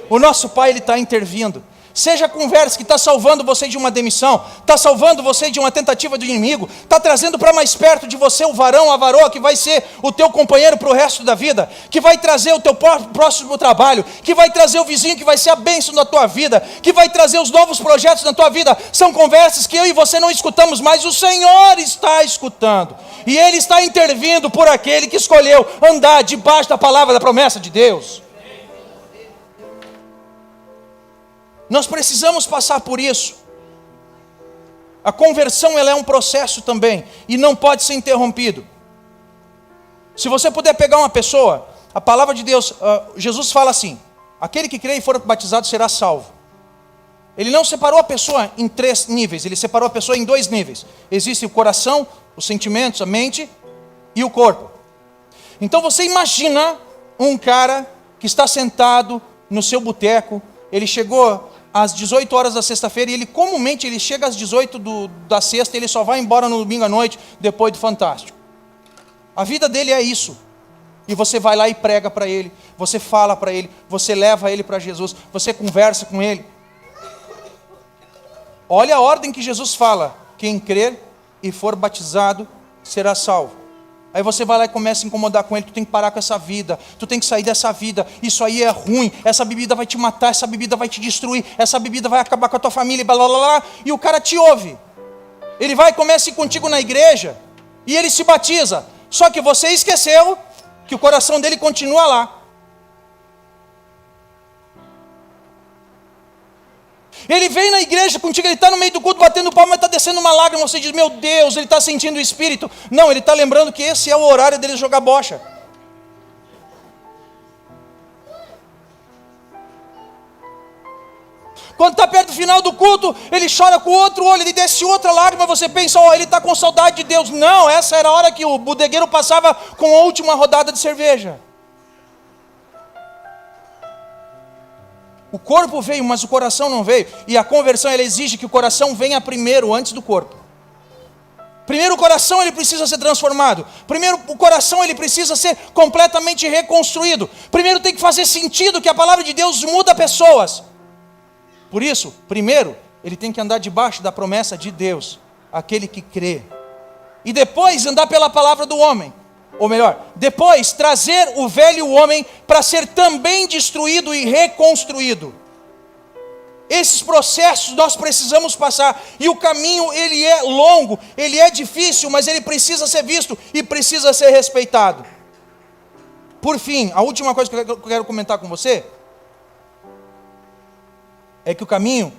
O nosso Pai, Ele está intervindo. Seja a conversa que está salvando você de uma demissão, está salvando você de uma tentativa do inimigo, está trazendo para mais perto de você o varão, a varoa, que vai ser o teu companheiro para o resto da vida, que vai trazer o teu próximo trabalho, que vai trazer o vizinho que vai ser a bênção da tua vida, que vai trazer os novos projetos na tua vida. São conversas que eu e você não escutamos, mas o Senhor está escutando. E Ele está intervindo por aquele que escolheu andar debaixo da palavra da promessa de Deus. Nós precisamos passar por isso. A conversão, ela é um processo também, e não pode ser interrompido. Se você puder pegar uma pessoa, a palavra de Deus, Jesus fala assim, aquele que crê e for batizado será salvo. Ele não separou a pessoa em 3 níveis, ele separou a pessoa em 2 níveis. Existe o coração, os sentimentos, a mente e o corpo. Então você imagina um cara que está sentado no seu boteco, ele chegou às 18 horas da sexta-feira, e ele comumente chega às 18 da sexta, ele só vai embora no domingo à noite, depois do Fantástico. A vida dele é isso. E você vai lá e prega para ele, você fala para ele, você leva ele para Jesus, você conversa com ele. Olha a ordem que Jesus fala: quem crer e for batizado será salvo. Aí você vai lá e começa a incomodar com ele, tu tem que parar com essa vida, tu tem que sair dessa vida, isso aí é ruim, essa bebida vai te matar, essa bebida vai te destruir, essa bebida vai acabar com a tua família, blá, blá, blá, e o cara te ouve. Ele vai e começa a ir contigo na igreja, e ele se batiza, só que você esqueceu que o coração dele continua lá. Ele vem na igreja contigo, ele está no meio do culto batendo palma, mas está descendo uma lágrima, você diz, meu Deus, ele está sentindo o Espírito. Não, ele está lembrando que esse é o horário dele jogar bocha. Quando está perto do final do culto, ele chora com o outro olho, ele desce outra lágrima, você pensa, ele está com saudade de Deus. Não, essa era a hora que o bodegueiro passava com a última rodada de cerveja. O corpo veio, mas o coração não veio. E a conversão, ela exige que o coração venha primeiro, antes do corpo. Primeiro o coração, ele precisa ser transformado. Primeiro o coração, ele precisa ser completamente reconstruído. Primeiro tem que fazer sentido que a palavra de Deus muda pessoas. Por isso, primeiro, ele tem que andar debaixo da promessa de Deus, aquele que crê. E depois andar pela palavra do homem. Ou melhor, depois trazer o velho homem para ser também destruído e reconstruído. Esses processos nós precisamos passar. E o caminho, ele é longo, ele é difícil, mas ele precisa ser visto e precisa ser respeitado. Por fim, a última coisa que eu quero comentar com você é que o caminho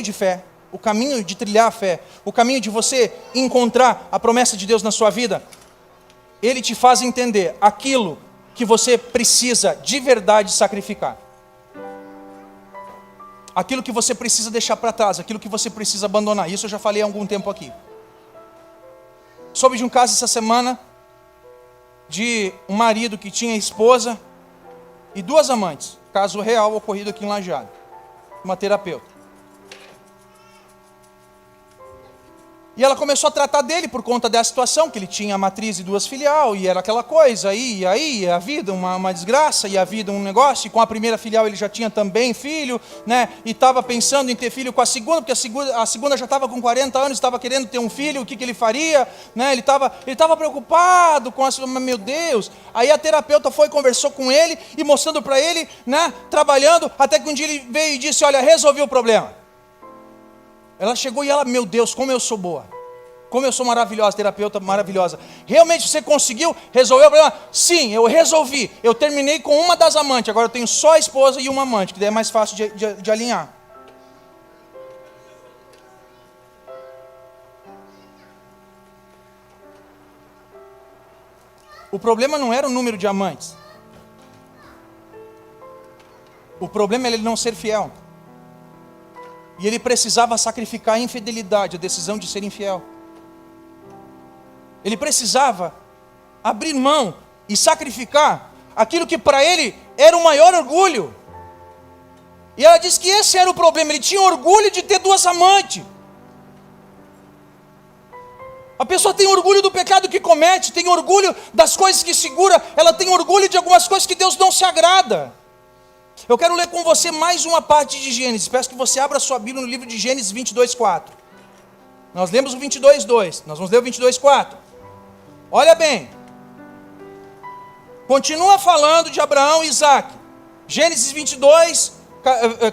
de fé, o caminho de trilhar a fé, o caminho de você encontrar a promessa de Deus na sua vida, ele te faz entender aquilo que você precisa de verdade sacrificar. Aquilo que você precisa deixar para trás, aquilo que você precisa abandonar. Isso eu já falei há algum tempo aqui. Soube de um caso essa semana, de um marido que tinha esposa e 2 amantes. Caso real ocorrido aqui em Lajeado. Uma terapeuta. E ela começou a tratar dele por conta dessa situação, que ele tinha a matriz e 2 filial, e era aquela coisa, e aí a vida, uma desgraça, e a vida um negócio, e com a primeira filial ele já tinha também filho, né, e estava pensando em ter filho com a segunda, porque a segunda já estava com 40 anos, estava querendo ter um filho, o que ele faria, né, ele estava preocupado com essa, meu Deus. Aí a terapeuta foi, conversou com ele, e mostrando para ele, né, trabalhando, até que um dia ele veio e disse, olha, resolvi o problema. Ela chegou e ela, meu Deus, como eu sou boa. Como eu sou maravilhosa, terapeuta maravilhosa. Realmente você conseguiu resolver o problema? Sim, eu resolvi. Eu terminei com uma das amantes. Agora eu tenho só a esposa e uma amante, que daí é mais fácil de alinhar. O problema não era o número de amantes. O problema era ele não ser fiel. E ele precisava sacrificar a infidelidade, a decisão de ser infiel. Ele precisava abrir mão e sacrificar aquilo que para ele era o maior orgulho. E ela disse que esse era o problema, ele tinha orgulho de ter 2 amantes. A pessoa tem orgulho do pecado que comete, tem orgulho das coisas que segura, ela tem orgulho de algumas coisas que Deus não se agrada. Eu quero ler com você mais uma parte de Gênesis. Peço que você abra sua Bíblia no livro de Gênesis 22:4. Nós lemos o 22:2. Nós vamos ler o 22:4. Olha bem. Continua falando de Abraão e Isaac. Gênesis 22,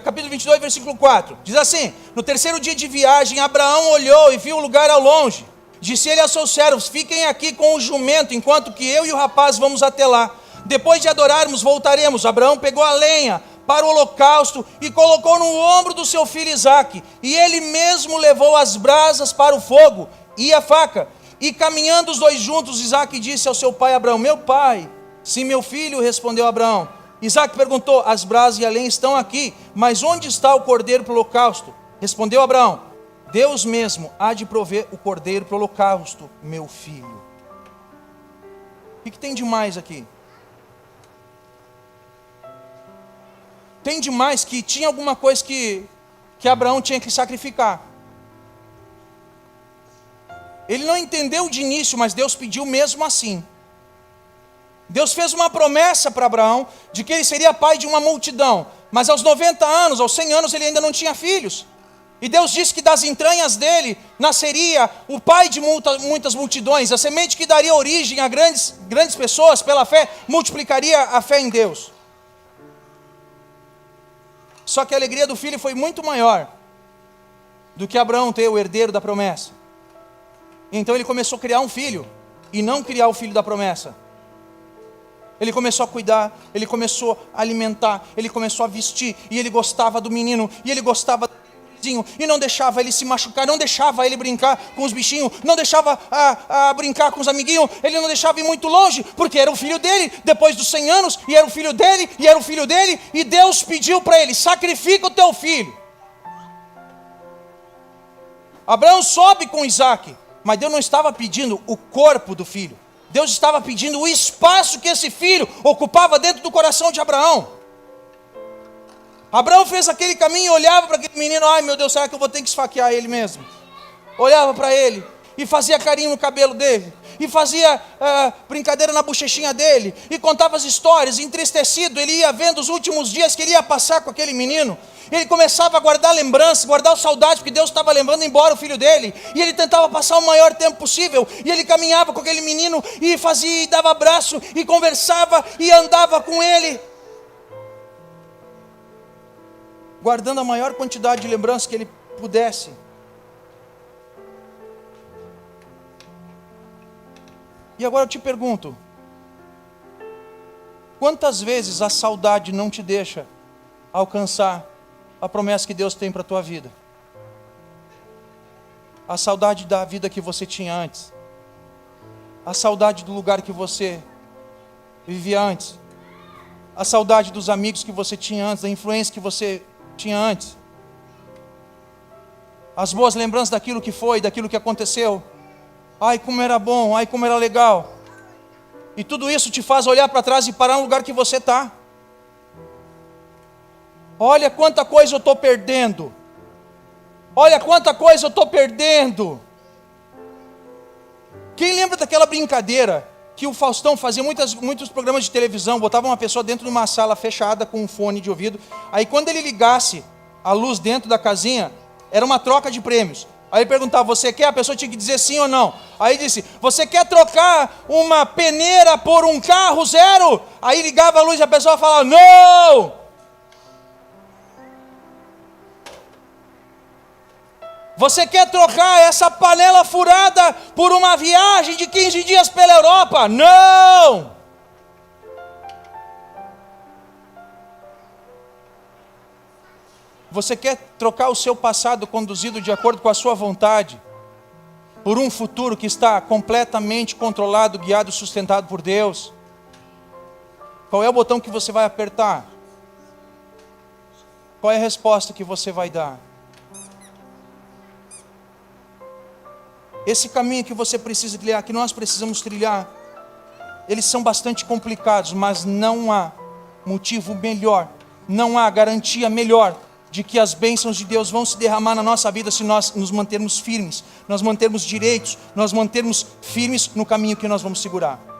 capítulo 22, versículo 4. Diz assim: no 3º dia de viagem, Abraão olhou e viu o lugar ao longe. Disse ele a seus servos: fiquem aqui com o jumento, enquanto que eu e o rapaz vamos até lá. Depois de adorarmos, voltaremos. Abraão pegou a lenha para o holocausto e colocou no ombro do seu filho Isaque. E ele mesmo levou as brasas para o fogo e a faca. E caminhando os 2 juntos, Isaque disse ao seu pai Abraão: meu pai. Sim, meu filho, respondeu Abraão. Isaque perguntou: as brasas e a lenha estão aqui, mas onde está o cordeiro para o holocausto? Respondeu Abraão: Deus mesmo há de prover o cordeiro para o holocausto, meu filho. O que tem de mais aqui? Tem demais que tinha alguma coisa que Abraão tinha que sacrificar. Ele não entendeu de início, mas Deus pediu mesmo assim. Deus fez uma promessa para Abraão de que ele seria pai de uma multidão. Mas aos 90 anos, aos 100 anos, ele ainda não tinha filhos. E Deus disse que das entranhas dele nasceria o pai de muitas multidões. A semente que daria origem a grandes pessoas pela fé, multiplicaria a fé em Deus. Só que a alegria do filho foi muito maior do que Abraão ter o herdeiro da promessa. Então ele começou a criar um filho, e não criar o filho da promessa. Ele começou a cuidar, ele começou a alimentar, ele começou a vestir, e ele gostava do menino, e ele gostava do vizinho, e não deixava ele se machucar, não deixava ele brincar com os bichinhos, não deixava brincar com os amiguinhos, ele não deixava ir muito longe, porque era o filho dele, depois dos 100 anos, e era o filho dele, e era o filho dele, e Deus pediu para ele: sacrifica o teu filho. Abraão sobe com Isaac, mas Deus não estava pedindo o corpo do filho, Deus estava pedindo o espaço que esse filho ocupava dentro do coração de Abraão. Abraão fez aquele caminho e olhava para aquele menino: ai meu Deus, será que eu vou ter que esfaquear ele mesmo? Olhava para ele e fazia carinho no cabelo dele, e fazia brincadeira na bochechinha dele, e contava as histórias, entristecido. Ele ia vendo os últimos dias que ele ia passar com aquele menino. Ele começava a guardar lembranças, guardar saudade, porque Deus estava levando embora o filho dele, e ele tentava passar o maior tempo possível, e ele caminhava com aquele menino, e fazia, e dava abraço, e conversava, e andava com ele, guardando a maior quantidade de lembranças que ele pudesse. E agora eu te pergunto, quantas vezes a saudade não te deixa alcançar a promessa que Deus tem para a tua vida? A saudade da vida que você tinha antes, a saudade do lugar que você vivia antes, a saudade dos amigos que você tinha antes, da influência que você tinha antes, as boas lembranças daquilo que foi, daquilo que aconteceu. Ai, como era bom, ai, como era legal. E tudo isso te faz olhar para trás e parar no lugar que você está. Olha quanta coisa eu estou perdendo. Olha quanta coisa eu estou perdendo. Quem lembra daquela brincadeira que o Faustão fazia muitos programas de televisão? Botava uma pessoa dentro de uma sala fechada com um fone de ouvido. Aí quando ele ligasse a luz dentro da casinha, era uma troca de prêmios. Aí ele perguntava: você quer? A pessoa tinha que dizer sim ou não. Aí disse: você quer trocar uma peneira por um carro zero? Aí ligava a luz e a pessoa falava: não! Você quer trocar essa panela furada por uma viagem de 15 dias pela Europa? Não! Você quer trocar o seu passado conduzido de acordo com a sua vontade por um futuro que está completamente controlado, guiado, sustentado por Deus? Qual é o botão que você vai apertar? Qual é a resposta que você vai dar? Esse caminho que você precisa trilhar, que nós precisamos trilhar, eles são bastante complicados, mas não há motivo melhor, não há garantia melhor de que as bênçãos de Deus vão se derramar na nossa vida se nós nos mantermos firmes, nós mantermos direitos, nós mantermos firmes no caminho que nós vamos segurar.